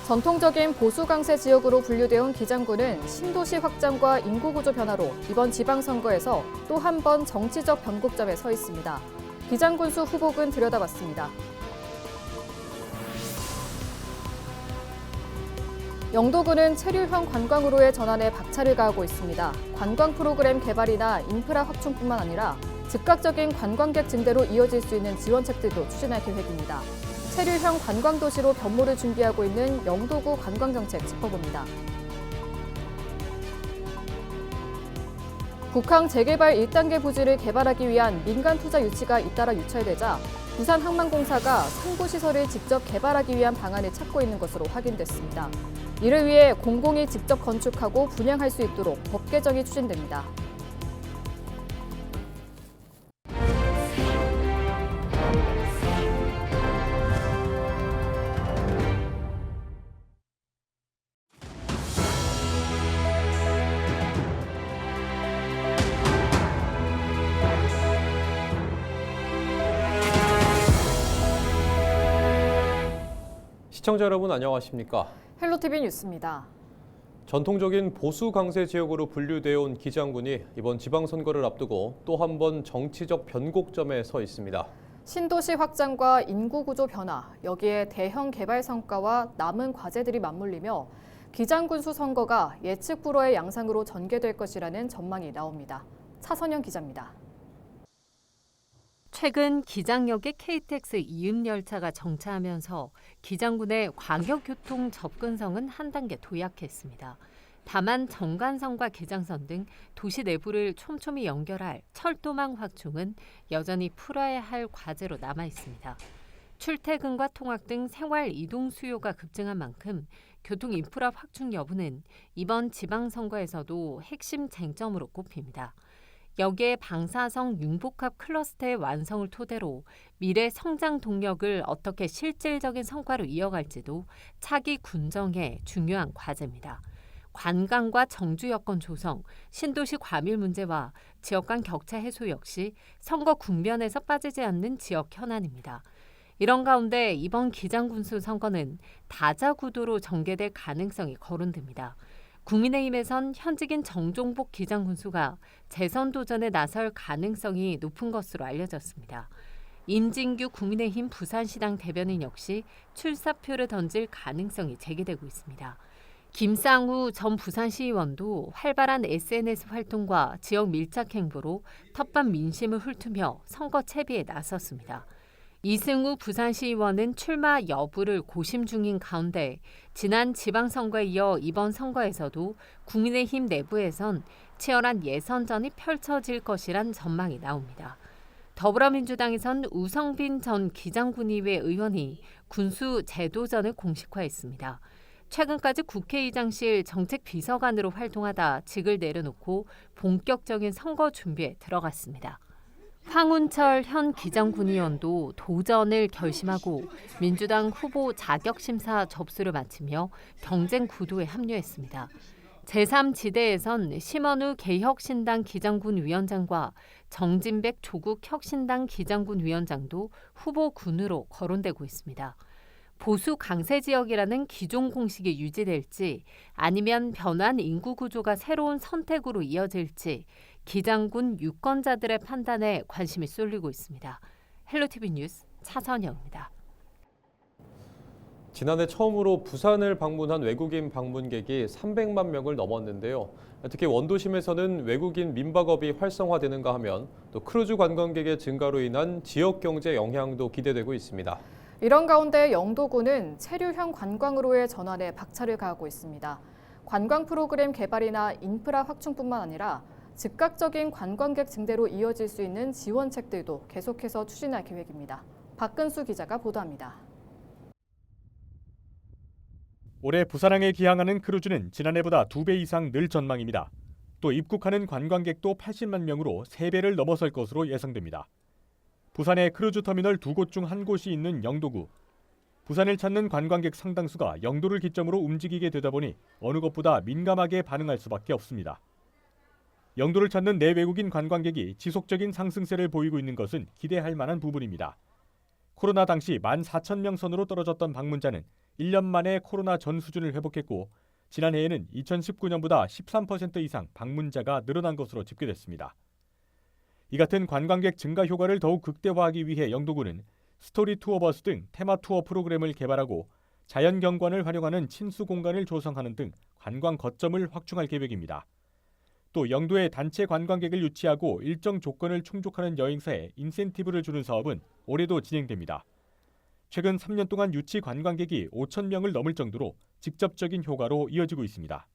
전통적인 보수 강세 지역으로 분류되어 온 기장군은 신도시 확장과 인구구조 변화로 이번 지방선거에서 또 한 번 정치적 변곡점에 서 있습니다. 기장군수 후보군 들여다봤습니다. 영도군은 체류형 관광으로의 전환에 박차를 가하고 있습니다. 관광 프로그램 개발이나 인프라 확충뿐만 아니라 즉각적인 관광객 증대로 이어질 수 있는 지원책들도 추진할 계획입니다. 체류형 관광도시로 변모를 준비하고 있는 영도구 관광정책 짚어봅니다. 북항 재개발 1단계 부지를 개발하기 위한 민간 투자 유치가 잇따라 유찰되자 부산항만공사가 상부 시설을 직접 개발하기 위한 방안을 찾고 있는 것으로 확인됐습니다. 이를 위해 공공이 직접 건축하고 분양할 수 있도록 법 개정이 추진됩니다. 시청자 여러분 안녕하십니까? 헬로티비 뉴스입니다. 전통적인 보수 강세 지역으로 분류되어 온 기장군이 이번 지방선거를 앞두고 또 한 번 정치적 변곡점에 서 있습니다. 신도시 확장과 인구구조 변화, 여기에 대형 개발 성과와 남은 과제들이 맞물리며 기장군수 선거가 예측 불허의 양상으로 전개될 것이라는 전망이 나옵니다. 차선영 기자입니다. 최근 기장역에 KTX 이음열차가 정차하면서 기장군의 광역교통 접근성은 한 단계 도약했습니다. 다만 정관선과 기장선 등 도시 내부를 촘촘히 연결할 철도망 확충은 여전히 풀어야 할 과제로 남아 있습니다. 출퇴근과 통학 등 생활 이동 수요가 급증한 만큼 교통 인프라 확충 여부는 이번 지방선거에서도 핵심 쟁점으로 꼽힙니다. 여기에 방사성 융복합 클러스터의 완성을 토대로 미래 성장 동력을 어떻게 실질적인 성과로 이어갈지도 차기 군정의 중요한 과제입니다. 관광과 정주 여건 조성, 신도시 과밀 문제와 지역 간 격차 해소 역시 선거 국면에서 빠지지 않는 지역 현안입니다. 이런 가운데 이번 기장군수 선거는 다자구도로 전개될 가능성이 거론됩니다. 국민의힘에선 현직인 정종복 기장군수가 재선 도전에 나설 가능성이 높은 것으로 알려졌습니다. 임진규 국민의힘 부산시당 대변인 역시 출사표를 던질 가능성이 제기되고 있습니다. 김상우 전 부산시의원도 활발한 SNS 활동과 지역 밀착 행보로 텃밭 민심을 훑으며 선거 채비에 나섰습니다. 이승우 부산시의원은 출마 여부를 고심 중인 가운데 지난 지방선거에 이어 이번 선거에서도 국민의힘 내부에선 치열한 예선전이 펼쳐질 것이란 전망이 나옵니다. 더불어민주당에선 우성빈 전 기장군의회 의원이 군수 재도전을 공식화했습니다. 최근까지 국회의장실 정책비서관으로 활동하다 직을 내려놓고 본격적인 선거 준비에 들어갔습니다. 황운철 현 기장군의원도 도전을 결심하고 민주당 후보 자격심사 접수를 마치며 경쟁 구도에 합류했습니다. 제3지대에선 심원우 개혁신당 기장군위원장과 정진백 조국 혁신당 기장군위원장도 후보군으로 거론되고 있습니다. 보수 강세 지역이라는 기존 공식이 유지될지 아니면 변화한 인구 구조가 새로운 선택으로 이어질지 기장군 유권자들의 판단에 관심이 쏠리고 있습니다. 헬로티비 뉴스 차선영입니다. 지난해 처음으로 부산을 방문한 외국인 방문객이 300만 명을 넘었는데요. 특히 원도심에서는 외국인 민박업이 활성화되는가 하면 또 크루즈 관광객의 증가로 인한 지역 경제 영향도 기대되고 있습니다. 이런 가운데 영도군은 체류형 관광으로의 전환에 박차를 가하고 있습니다. 관광 프로그램 개발이나 인프라 확충뿐만 아니라 즉각적인 관광객 증대로 이어질 수 있는 지원책들도 계속해서 추진할 계획입니다. 박근수 기자가 보도합니다. 올해 부산항에 기항하는 크루즈는 지난해보다 2배 이상 늘 전망입니다. 또 입국하는 관광객도 80만 명으로 3배를 넘어설 것으로 예상됩니다. 부산의 크루즈 터미널 2곳 중 한 곳이 있는 영도구. 부산을 찾는 관광객 상당수가 영도를 기점으로 움직이게 되다 보니 어느 것보다 민감하게 반응할 수밖에 없습니다. 영도를 찾는 내외국인 관광객이 지속적인 상승세를 보이고 있는 것은 기대할 만한 부분입니다. 코로나 당시 14,000명 선으로 떨어졌던 방문자는 1년 만에 코로나 전 수준을 회복했고 지난해에는 2019년보다 13% 이상 방문자가 늘어난 것으로 집계됐습니다. 이 같은 관광객 증가 효과를 더욱 극대화하기 위해 영도구는 스토리 투어 버스 등 테마 투어 프로그램을 개발하고 자연 경관을 활용하는 친수 공간을 조성하는 등 관광 거점을 확충할 계획입니다. 또 영도에 단체 관광객을 유치하고 일정 조건을 충족하는 여행사에 인센티브를 주는 사업은 올해도 진행됩니다. 최근 3년 동안 유치 관광객이 5,000명을 넘을 정도로 직접적인 효과로 이어지고 있습니다.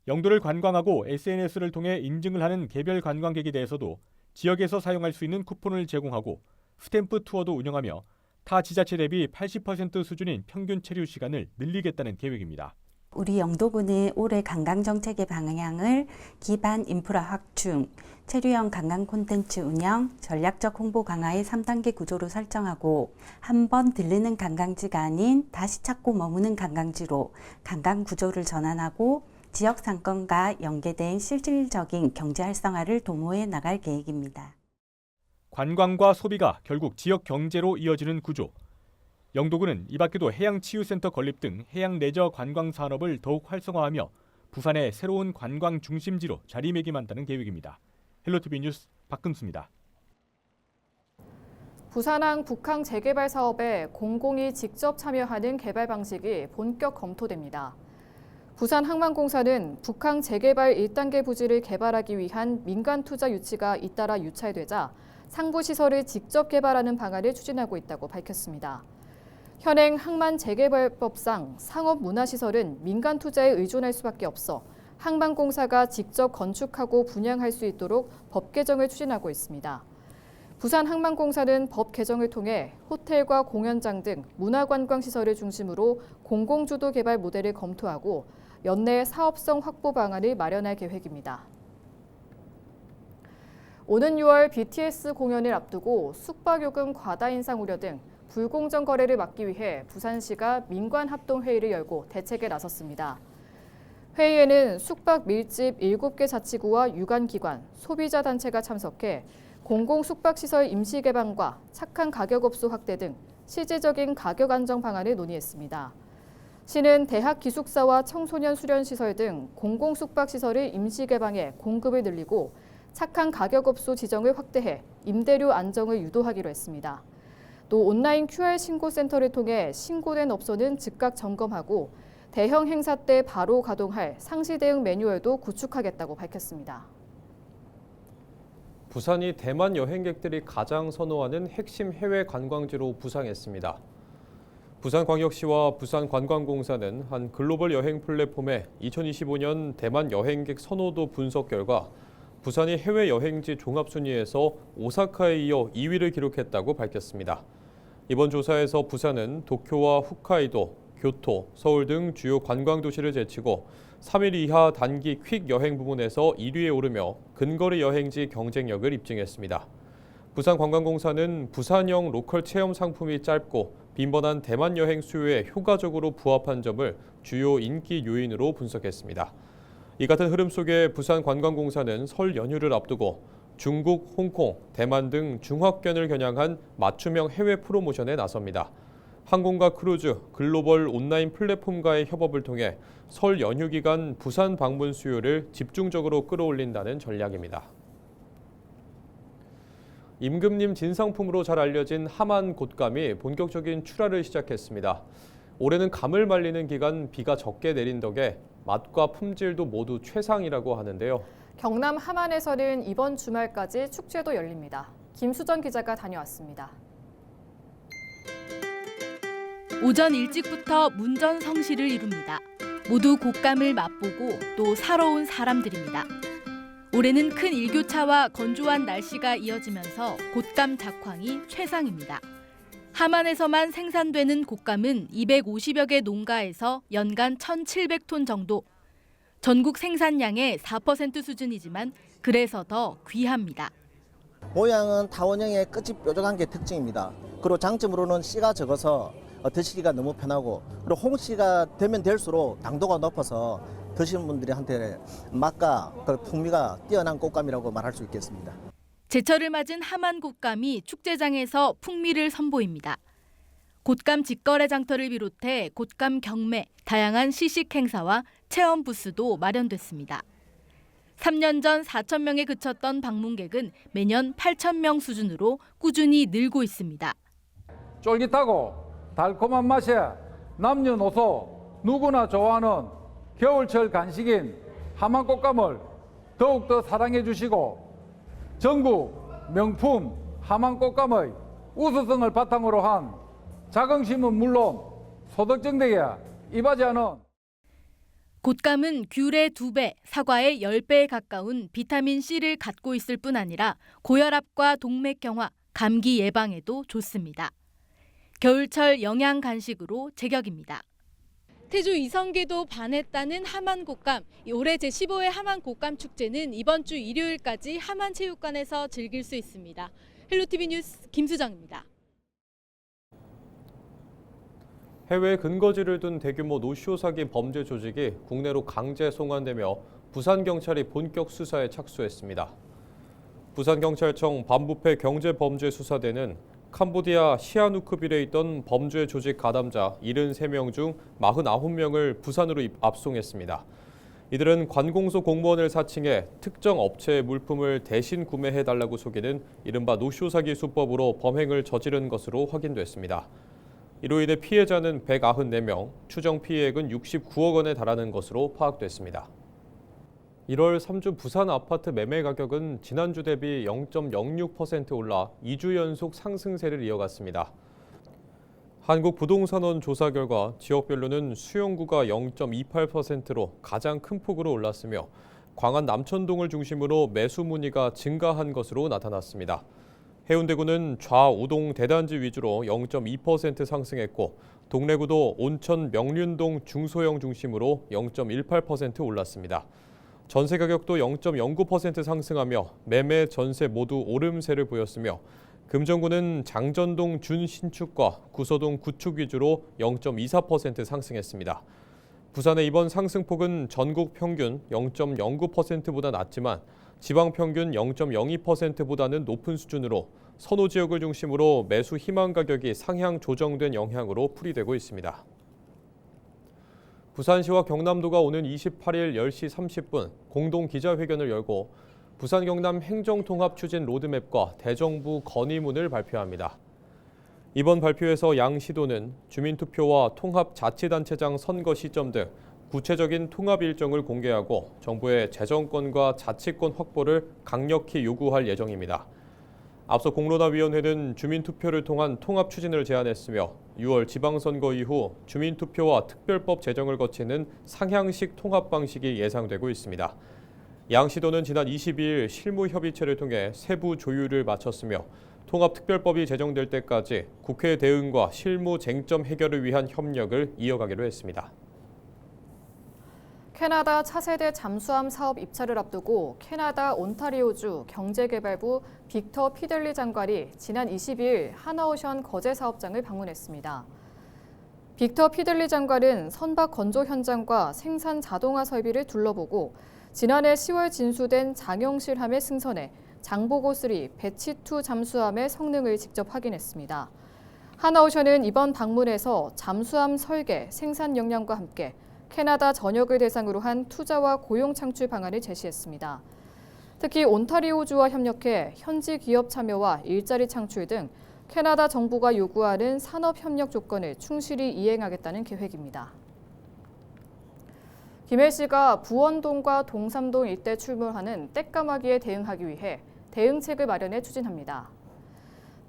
영도를 관광하고 SNS를 통해 인증을 하는 개별 관광객에 대해서도 지역에서 사용할 수 있는 쿠폰을 제공하고 스탬프 투어도 운영하며 타 지자체 대비 80% 수준인 평균 체류 시간을 늘리겠다는 계획입니다. 우리 영도구는 올해 관광정책의 방향을 기반 인프라 확충, 체류형 관광 콘텐츠 운영, 전략적 홍보 강화의 3단계 구조로 설정하고 한 번 들르는 관광지가 아닌 다시 찾고 머무는 관광지로 관광 구조를 전환하고 지역 상권과 연계된 실질적인 경제 활성화를 도모해 나갈 계획입니다. 관광과 소비가 결국 지역 경제로 이어지는 구조. 영도구는 이 밖에도 해양치유센터 건립 등 해양 레저 관광 산업을 더욱 활성화하며 부산의 새로운 관광 중심지로 자리매김한다는 계획입니다. 헬로티비 뉴스 박근수입니다. 부산항 북항 재개발 사업에 공공이 직접 참여하는 개발 방식이 본격 검토됩니다. 부산항만공사는 북항 재개발 1단계 부지를 개발하기 위한 민간 투자 유치가 잇따라 유찰되자 상부 시설을 직접 개발하는 방안을 추진하고 있다고 밝혔습니다. 현행 항만 재개발법상 상업 문화시설은 민간 투자에 의존할 수밖에 없어 항만공사가 직접 건축하고 분양할 수 있도록 법 개정을 추진하고 있습니다. 부산항만공사는 법 개정을 통해 호텔과 공연장 등 문화관광시설을 중심으로 공공주도 개발 모델을 검토하고 연내 사업성 확보 방안을 마련할 계획입니다. 오는 6월 BTS 공연을 앞두고 숙박요금 과다 인상 우려 등 불공정 거래를 막기 위해 부산시가 민관합동회의를 열고 대책에 나섰습니다. 회의에는 숙박 밀집 7개 자치구와 유관기관, 소비자 단체가 참석해 공공숙박시설 임시 개방과 착한 가격업소 확대 등 실질적인 가격 안정 방안을 논의했습니다. 시는 대학 기숙사와 청소년 수련시설 등 공공숙박시설을 임시 개방해 공급을 늘리고 착한 가격업소 지정을 확대해 임대료 안정을 유도하기로 했습니다. 또 온라인 QR 신고센터를 통해 신고된 업소는 즉각 점검하고 대형 행사 때 바로 가동할 상시 대응 매뉴얼도 구축하겠다고 밝혔습니다. 부산이 대만 여행객들이 가장 선호하는 핵심 해외 관광지로 부상했습니다. 부산광역시와 부산관광공사는 한 글로벌 여행 플랫폼의 2025년 대만 여행객 선호도 분석 결과 부산이 해외 여행지 종합순위에서 오사카에 이어 2위를 기록했다고 밝혔습니다. 이번 조사에서 부산은 도쿄와 홋카이도, 교토, 서울 등 주요 관광도시를 제치고 3일 이하 단기 퀵 여행 부문에서 1위에 오르며 근거리 여행지 경쟁력을 입증했습니다. 부산관광공사는 부산형 로컬 체험 상품이 짧고 빈번한 대만 여행 수요에 효과적으로 부합한 점을 주요 인기 요인으로 분석했습니다. 이 같은 흐름 속에 부산관광공사는 설 연휴를 앞두고 중국, 홍콩, 대만 등 중화권을 겨냥한 맞춤형 해외 프로모션에 나섭니다. 항공과 크루즈, 글로벌 온라인 플랫폼과의 협업을 통해 설 연휴 기간 부산 방문 수요를 집중적으로 끌어올린다는 전략입니다. 임금님 진상품으로 잘 알려진 하만 곶감이 본격적인 출하를 시작했습니다. 올해는 감을 말리는 기간 비가 적게 내린 덕에 맛과 품질도 모두 최상이라고 하는데요. 경남 함안에서는 이번 주말까지 축제도 열립니다. 김수정 기자가 다녀왔습니다. 오전 일찍부터 문전성시를 이룹니다. 모두 곶감을 맛보고 또 사러 온 사람들입니다. 올해는 큰 일교차와 건조한 날씨가 이어지면서 곶감 작황이 최상입니다. 함안에서만 생산되는 곶감은 250여 개 농가에서 연간 1,700톤 정도. 전국 생산량의 4% 수준이지만 그래서 더 귀합니다. 모양은 타원형의 끝이 뾰족한 게 특징입니다. 그리고 장점으로는 씨가 적어서 드시기가 너무 편하고, 그리고 홍씨가 되면 될수록 당도가 높아서 드시는 분들한테 맛과 그 풍미가 뛰어난 곶감이라고 말할 수 있겠습니다. 제철을 맞은 하만 곶감이 축제장에서 풍미를 선보입니다. 곶감 직거래 장터를 비롯해 곶감 경매, 다양한 시식 행사와 체험 부스도 마련됐습니다. 3년 전 4천 명에 그쳤던 방문객은 매년 8천 명 수준으로 꾸준히 늘고 있습니다. 쫄깃하고 달콤한 맛에 남녀노소 누구나 좋아하는 겨울철 간식인 하만 곶감을 더욱더 사랑해 주시고 전국 명품 하만 곶감의 우수성을 바탕으로 한 자긍심은 물론 소득증대에 이바지하는 곶감은 귤의 2배, 사과의 10배에 가까운 비타민C를 갖고 있을 뿐 아니라 고혈압과 동맥 경화, 감기 예방에도 좋습니다. 겨울철 영양 간식으로 제격입니다. 태주 이성계도 반했다는 하만 곶감. 올해 제15회 하만 곶감 축제는 이번 주 일요일까지 하만체육관에서 즐길 수 있습니다. 헬로티비 뉴스 김수정입니다. 해외 근거지를 둔 대규모 노쇼 사기 범죄 조직이 국내로 강제 송환되며 부산경찰이 본격 수사에 착수했습니다. 부산경찰청 반부패 경제범죄수사대는 캄보디아 시아누크빌에 있던 범죄 조직 가담자 73명 중 49명을 부산으로 압송했습니다. 이들은 관공서 공무원을 사칭해 특정 업체의 물품을 대신 구매해달라고 속이는 이른바 노쇼 사기 수법으로 범행을 저지른 것으로 확인됐습니다. 이로 인해 피해자는 194명, 추정 피해액은 69억 원에 달하는 것으로 파악됐습니다. 1월 3주 부산 아파트 매매 가격은 지난주 대비 0.06% 올라 2주 연속 상승세를 이어갔습니다. 한국부동산원 조사 결과 지역별로는 수용구가 0.28%로 가장 큰 폭으로 올랐으며 광안 남천동을 중심으로 매수 문의가 증가한 것으로 나타났습니다. 해운대구는 좌우동 대단지 위주로 0.2% 상승했고 동래구도 온천 명륜동 중소형 중심으로 0.18% 올랐습니다. 전세 가격도 0.09% 상승하며 매매, 전세 모두 오름세를 보였으며 금정구는 장전동 준신축과 구서동 구축 위주로 0.24% 상승했습니다. 부산의 이번 상승폭은 전국 평균 0.09%보다 낮지만 지방 평균 0.02%보다는 높은 수준으로 선호 지역을 중심으로 매수 희망 가격이 상향 조정된 영향으로 풀이되고 있습니다. 부산시와 경남도가 오는 28일 10시 30분 공동 기자회견을 열고 부산 경남 행정통합 추진 로드맵과 대정부 건의문을 발표합니다. 이번 발표에서 양 시도는 주민투표와 통합자치단체장 선거 시점 등 구체적인 통합 일정을 공개하고 정부의 재정권과 자치권 확보를 강력히 요구할 예정입니다. 앞서 공론화위원회는 주민투표를 통한 통합 추진을 제안했으며 6월 지방선거 이후 주민투표와 특별법 제정을 거치는 상향식 통합 방식이 예상되고 있습니다. 양 시도는 지난 22일 실무협의체를 통해 세부 조율을 마쳤으며 통합특별법이 제정될 때까지 국회 대응과 실무 쟁점 해결을 위한 협력을 이어가기로 했습니다. 캐나다 차세대 잠수함 사업 입찰을 앞두고 캐나다 온타리오주 경제개발부 빅터 피델리 장관이 지난 22일 하나오션 거제 사업장을 방문했습니다. 빅터 피델리 장관은 선박 건조 현장과 생산 자동화 설비를 둘러보고 지난해 10월 진수된 장영실함의 승선에 장보고3 배치2 잠수함의 성능을 직접 확인했습니다. 하나오션은 이번 방문에서 잠수함 설계, 생산 역량과 함께 캐나다 전역을 대상으로 한 투자와 고용 창출 방안을 제시했습니다. 특히 온타리오주와 협력해 현지 기업 참여와 일자리 창출 등 캐나다 정부가 요구하는 산업협력 조건을 충실히 이행하겠다는 계획입니다. 김해시가 부원동과 동삼동 일대 출몰하는 떼까마귀에 대응하기 위해 대응책을 마련해 추진합니다.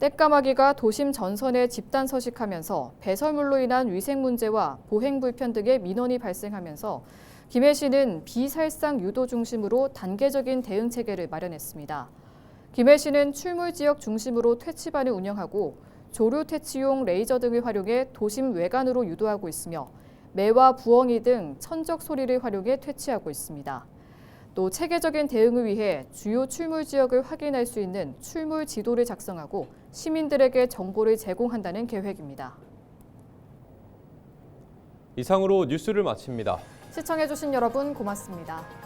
떼까마귀가 도심 전선에 집단 서식하면서 배설물로 인한 위생 문제와 보행 불편 등의 민원이 발생하면서 김해시는 비살상 유도 중심으로 단계적인 대응 체계를 마련했습니다. 김해시는 출몰 지역 중심으로 퇴치반을 운영하고 조류 퇴치용 레이저 등을 활용해 도심 외관으로 유도하고 있으며 매와 부엉이 등 천적 소리를 활용해 퇴치하고 있습니다. 또 체계적인 대응을 위해 주요 출몰 지역을 확인할 수 있는 출몰 지도를 작성하고 시민들에게 정보를 제공한다는 계획입니다. 이상으로 뉴스를 마칩니다. 시청해주신 여러분 고맙습니다.